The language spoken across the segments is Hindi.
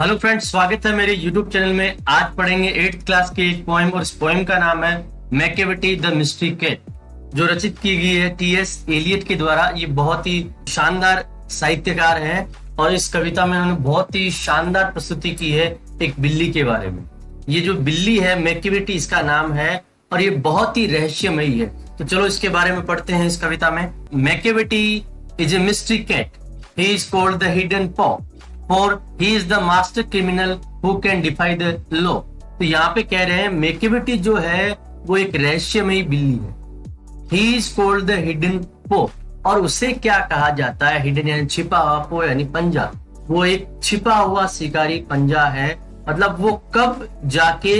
हेलो फ्रेंड्स, स्वागत है मेरे यूट्यूब चैनल में। आज पढ़ेंगे 8th क्लास की एक पोएम और इस पोएम का नाम है मैकेविटी द मिस्ट्री कैट, जो रचित की गई है टी.एस. एलियट के द्वारा। ये बहुत ही शानदार साहित्यकार हैं और इस कविता में उन्होंने बहुत ही शानदार प्रस्तुति की है एक बिल्ली के बारे में। ये जो बिल्ली है मैकेविटी इसका नाम है और ये बहुत ही रहस्यमयी है। तो चलो इसके बारे में पढ़ते हैं इस कविता में। Macavity is a mystery cat, he is called the hidden पॉ, For he is the master criminal who can defy the law। तो यहाँ पे कह रहे हैं मैकेविटी जो है वो एक रहस्यमयी बिल्ली है। He is called the hidden paw, और उसे क्या कहा जाता है? हिडन यानी छिपा हुआ, पो यानी पंजा। वो एक छिपा हुआ शिकारी पंजा है, मतलब वो कब जाके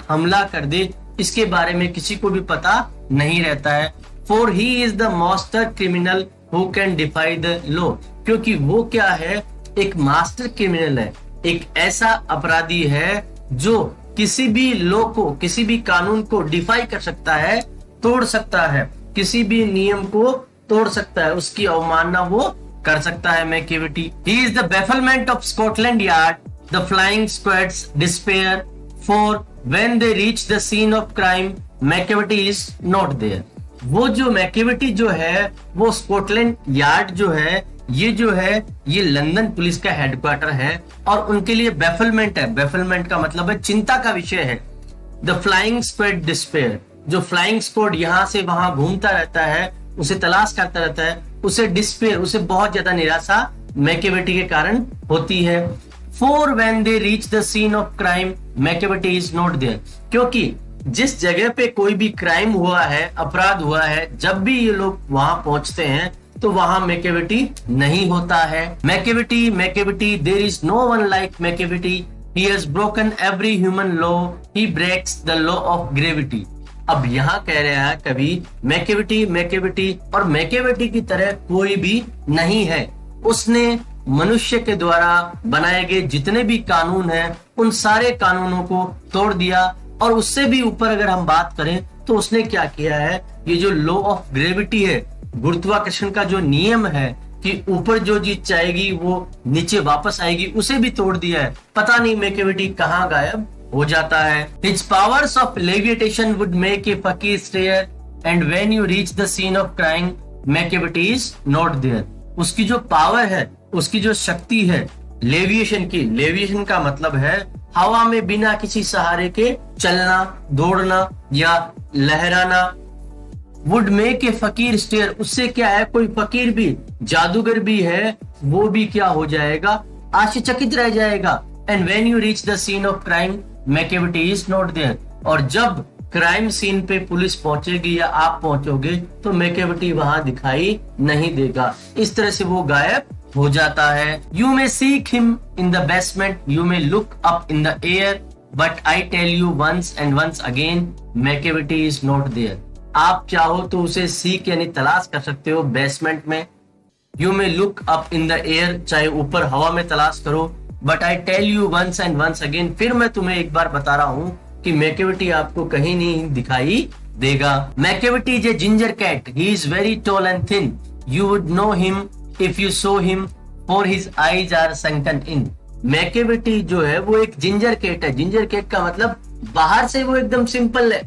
हमला कर दे इसके बारे में किसी को भी पता नहीं रहता है। For he is the master criminal who can defy the law, क्योंकि वो क्या है, एक मास्टर क्रिमिनल है, एक ऐसा अपराधी है जो किसी भी लॉ को, किसी भी कानून को डिफाई कर सकता है, तोड़ सकता है, किसी भी नियम को तोड़ सकता है, उसकी अवमानना वो कर सकता है Macavity. He is the bafflement of Scotland yard, the flying squads despair, for when they reach the scene of crime Macavity is not there. वो जो मैकेविटी जो है वो स्कॉटलैंड यार्ड जो है ये लंदन पुलिस का हेडक्वार्टर है और उनके लिए बेफलमेंट है। बेफलमेंट का मतलब है चिंता का विषय है। द फ्लाइंग स्क्वाड डिस्पेयर, जो फ्लाइंग स्क्वाड यहाँ से वहां घूमता रहता है, उसे तलाश करता रहता है, उसे डिस्पेयर, उसे बहुत ज्यादा निराशा मैकेविटी के कारण होती है। For when they reach the scene of crime Macavity is not there, क्योंकि जिस जगह पे कोई भी क्राइम हुआ है, अपराध हुआ है, जब भी ये लोग वहां पहुंचते हैं तो वहां मैकेविटी नहीं होता है। Macavity there is no one like Macavity, he has broken every human law, he breaks the law of gravity. अब यहाँ कह रहा है कभी मैकेविटी और मैकेविटी की तरह कोई भी नहीं है। उसने मनुष्य के द्वारा बनाए गए जितने भी कानून हैं उन सारे कानूनों को तोड़ दिया, और उससे भी ऊपर अगर हम बात करें तो उसने क्या किया है, ये जो लॉ ऑफ ग्रेविटी है, गुरुत्वाकर्षण का जो नियम है कि ऊपर जो चीज चाहेगी वो नीचे वापस आएगी, उसे भी तोड़ दिया है। पता नहीं मैकेविटी कहाँ गायब हो जाता है। His powers of levitation would make a fakir stare, and when you reach the scene of crime, Macavity is not there। उसकी जो पावर है, उसकी जो शक्ति है लेविएशन की, लेविएशन का मतलब है हवा में बिना किसी सहारे के चलना, दौड़ना या लहराना। वुड मेक ए फकीर स्टेयर, उससे क्या है, कोई फकीर भी, जादूगर भी है, वो भी क्या हो जाएगा, आश्चर्यचकित रह जाएगा। And when you reach the scene of crime Macavity is not there, और जब क्राइम सीन पे पुलिस पहुंचेगी या आप पहुंचोगे तो मैकेविटी वहां दिखाई नहीं देगा। इस तरह से वो गायब हो जाता है। You may seek him in the basement, you may look up in the air, but I tell you once and once again Macavity is not there. आप चाहो तो उसे सीख यानी तलाश कर सकते हो बेसमेंट में। You may look up in the air, चाहे ऊपर हवा में तलाश करो, but I tell you once and once again, फिर मैं तुम्हें एक बार बता रहा हूँ कि मैकेविटी आपको कहीं नहीं दिखाई देगा। Macavity is a ginger cat, he is very tall and thin, you would know him if you saw him, for his eyes are sunken in. Macavity जो है वो एक जिंजर कैट है। जिंजर कैट का मतलब बाहर से वो एकदम सिंपल है,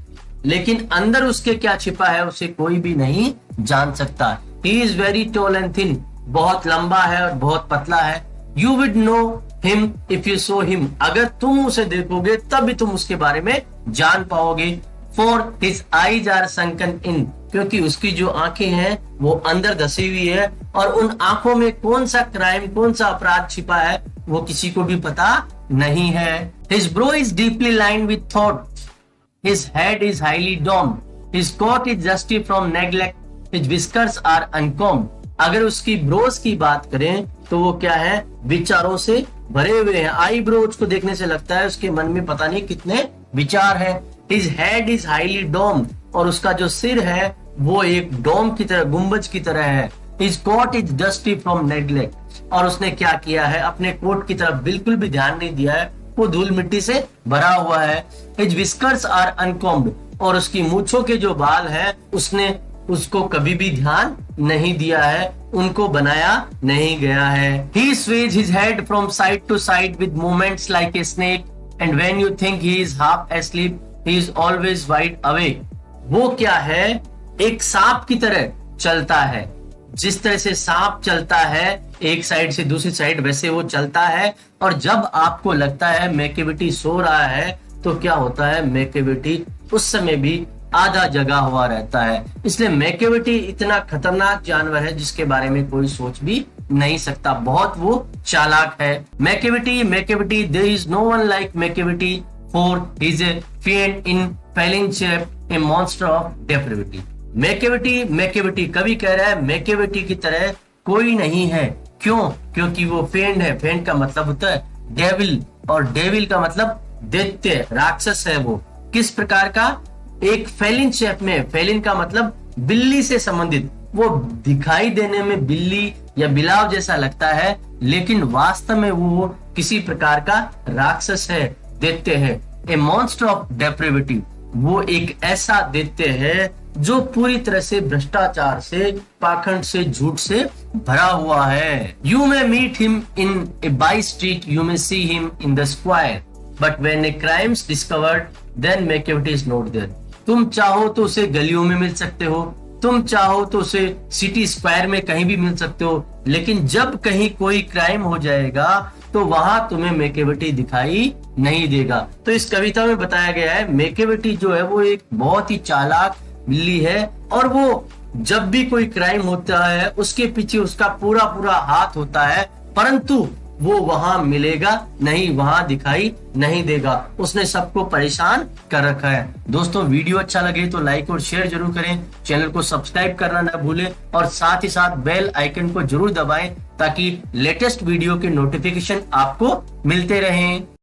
लेकिन अंदर उसके क्या छिपा है उसे कोई भी नहीं जान सकता। He is very tall and thin, बहुत लंबा है और बहुत पतला है। You would know him if you saw him, अगर तुम उसे देखोगे तब भी तुम उसके बारे में जान पाओगे। For his eyes are sunken in, क्योंकि उसकी जो आंखें हैं वो अंदर धसी हुई है और उन आंखों में कौन सा क्राइम, कौन सा अपराध छिपा है वो किसी को भी पता नहीं है। His bro is deeply lined with thought, his head is highly domed, his coat is dusty from neglect, his whiskers are uncombed। अगर उसकी ब्रोज की बात करें तो वो क्या है, विचारों से भरे हुए हैं। आई ब्रोज को देखने से लगता है उसके मन में पता नहीं कितने विचार हैं। his head is highly domed, और उसका जो सिर है वो एक डोम की तरह, गुंबज की तरह है। his coat is dusty from neglect, और उसने क्या किया है, अपने कोट की तरफ बिल्कुल भी ध्यान नहीं दिया है, वो धूल मिट्टी से भरा हुआ है। His whiskers are uncombed, और उसकी मूछों के जो बाल हैं उसने उसको कभी भी ध्यान नहीं दिया है, उनको बनाया नहीं गया है। He sways his head from side to side with movements like a snake, and when you think he is half asleep, he is always wide awake. वो क्या है? एक सांप की तरह चलता है। जिस तरह से सांप चलता है एक साइड से दूसरी साइड, वैसे वो चलता है। और जब आपको लगता है मैकेविटी सो रहा है तो क्या होता है, मैकेविटी उस समय भी आधा जगा हुआ रहता है। इसलिए मैकेविटी इतना खतरनाक जानवर है जिसके बारे में कोई सोच भी नहीं सकता, बहुत वो चालाक है। Macavity there is no one like Macavity, for he is a fiend in feline shape, a monster of depravity. Macavity कवि कह रहा है मैकेविटी की तरह कोई नहीं है। क्यों? क्योंकि वो फेंड है। फेंड का मतलब होता है डेविल, और डेविल का मतलब दैत्य, राक्षस है वो। किस प्रकार का? एक फेलिन शेप में। फेलिन का मतलब बिल्ली से संबंधित। वो दिखाई देने में बिल्ली या बिलाव जैसा लगता है, लेकिन वास्तव में वो किसी प्रकार का राक्षस है, दैत्य है। ए मॉन्स्टर ऑफ डेप्रेविटी, वो एक ऐसा दैत्य है जो पूरी तरह से भ्रष्टाचार से, पाखंड से, झूठ से भरा हुआ है। You may meet him in A by street, you may see him in the square, but when A crimes discovered then Macavity is not there. तुम चाहो तो उसे गलियों में मिल सकते हो, तुम चाहो तो उसे सिटी स्क्वायर में कहीं भी मिल सकते हो, लेकिन जब कहीं कोई क्राइम हो जाएगा तो वहां तुम्हें मैकेविटी दिखाई नहीं देगा। तो इस कविता में बताया गया है मैकेविटी जो है वो एक बहुत ही चालाक बिल्ली है, और वो जब भी कोई क्राइम होता है उसके पीछे उसका पूरा हाथ होता है, परंतु वो वहां मिलेगा नहीं, वहां दिखाई नहीं देगा। उसने सबको परेशान कर रखा है। दोस्तों, वीडियो अच्छा लगे तो लाइक और शेयर जरूर करें, चैनल को सब्सक्राइब करना ना भूलें, और साथ ही साथ बेल आइकन को जरूर दबाएं ताकि लेटेस्ट वीडियो के नोटिफिकेशन आपको मिलते रहें।